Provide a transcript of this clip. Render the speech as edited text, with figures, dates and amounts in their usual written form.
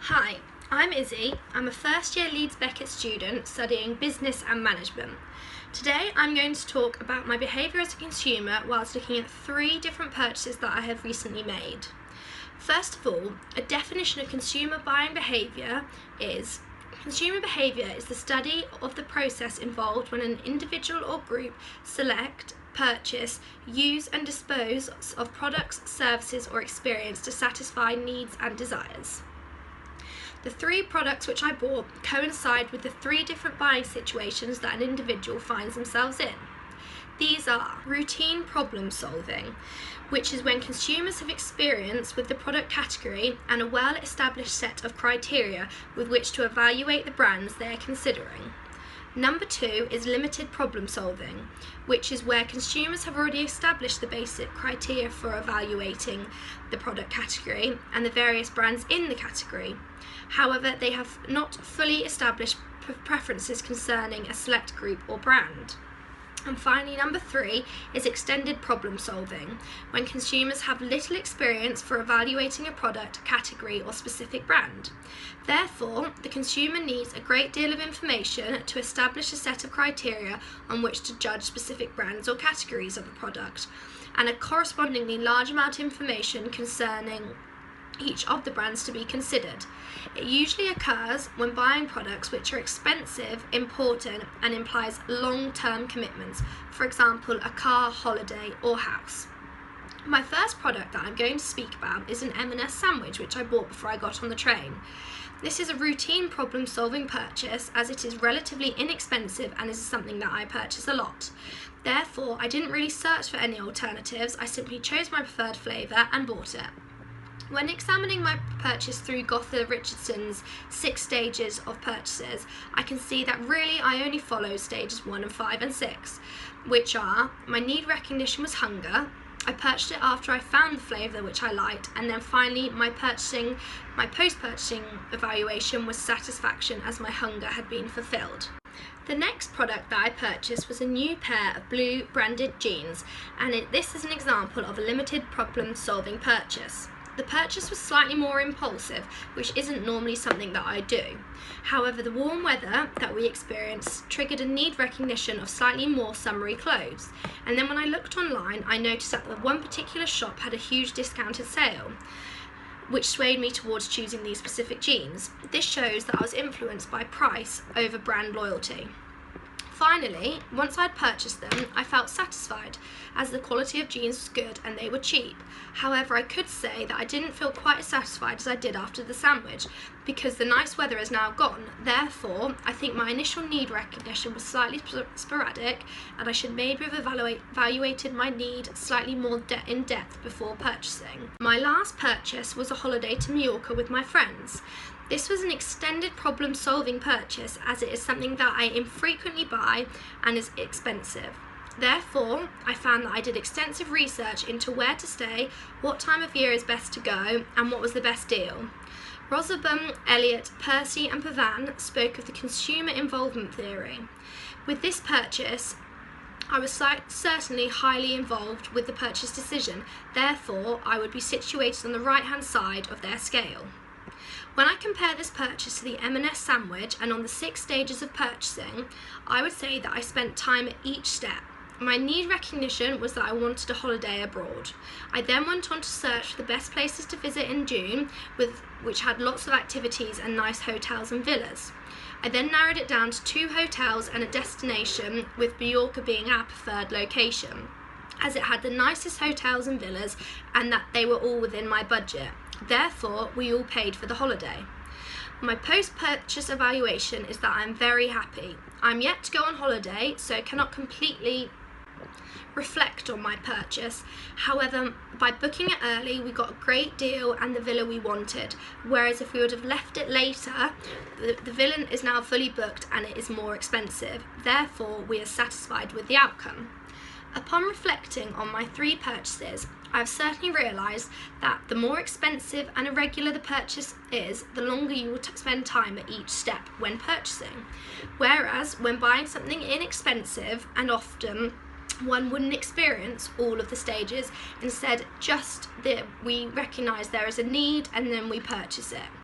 Hi, I'm Izzy. I'm a first year Leeds Beckett student studying business and management. Today I'm going to talk about my behaviour as a consumer whilst looking at 3 different purchases that I have recently made. First of all, a definition of consumer buying behaviour is: consumer behaviour is the study of the process involved when an individual or group select, purchase, use and dispose of products, services or experience to satisfy needs and desires. The 3 products which I bought coincide with the 3 different buying situations that an individual finds themselves in. These are routine problem solving, which is when consumers have experience with the product category and a well-established set of criteria with which to evaluate the brands they are considering. Number 2 is limited problem solving, which is where consumers have already established the basic criteria for evaluating the product category and the various brands in the category. However, they have not fully established preferences concerning a select group or brand. And finally, number 3 is extended problem solving, when consumers have little experience for evaluating a product, category or specific brand. Therefore, the consumer needs a great deal of information to establish a set of criteria on which to judge specific brands or categories of a product, and a correspondingly large amount of information concerning each of the brands to be considered. It usually occurs when buying products which are expensive, important and implies long-term commitments, for example a car, holiday or house. My first product that I'm going to speak about is an M&S sandwich which I bought before I got on the train. This is a routine problem solving purchase as it is relatively inexpensive and is something that I purchase a lot. Therefore, I didn't really search for any alternatives, I simply chose my preferred flavour and bought it. When examining my purchase through Richardson's 6 stages of purchases, I can see that really I only follow stages 1 and 5 and 6, which are: my need recognition was hunger, I purchased it after I found the flavour which I liked, and then finally my post-purchasing evaluation was satisfaction as my hunger had been fulfilled. The next product that I purchased was a new pair of blue branded jeans, and this is an example of a limited problem solving purchase. The purchase was slightly more impulsive, which isn't normally something that I do. However, the warm weather that we experienced triggered a need recognition of slightly more summery clothes. And then when I looked online, I noticed that the one particular shop had a huge discounted sale, which swayed me towards choosing these specific jeans. This shows that I was influenced by price over brand loyalty. Finally, once I'd purchased them, I felt satisfied as the quality of jeans was good and they were cheap. However, I could say that I didn't feel quite as satisfied as I did after the sandwich because the nice weather is now gone. Therefore, I think my initial need recognition was slightly sporadic and I should maybe have evaluated my need slightly more in depth before purchasing. My last purchase was a holiday to Mallorca with my friends. This was an extended problem solving purchase as it is something that I infrequently buy and is expensive. Therefore, I found that I did extensive research into where to stay, what time of year is best to go and what was the best deal. Rosenbaum, Elliott, Percy and Pavan spoke of the consumer involvement theory. With this purchase, I was certainly highly involved with the purchase decision, therefore I would be situated on the right hand side of their scale. When I compare this purchase to the M&S sandwich and on the 6 stages of purchasing, I would say that I spent time at each step. My need recognition was that I wanted a holiday abroad. I then went on to search for the best places to visit in June, which had lots of activities and nice hotels and villas. I then narrowed it down to 2 hotels and a destination, with Mallorca being our preferred location, as it had the nicest hotels and villas and that they were all within my budget. Therefore, we all paid for the holiday. My post-purchase evaluation is that I'm very happy. I'm yet to go on holiday, so cannot completely reflect on my purchase. However, by booking it early, we got a great deal and the villa we wanted, whereas if we would have left it later, the villa is now fully booked and it is more expensive. Therefore, we are satisfied with the outcome. Upon reflecting on my 3 purchases, I have certainly realised that the more expensive and irregular the purchase is, the longer you will spend time at each step when purchasing. Whereas when buying something inexpensive and often one wouldn't experience all of the stages, instead just that we recognise there is a need and then we purchase it.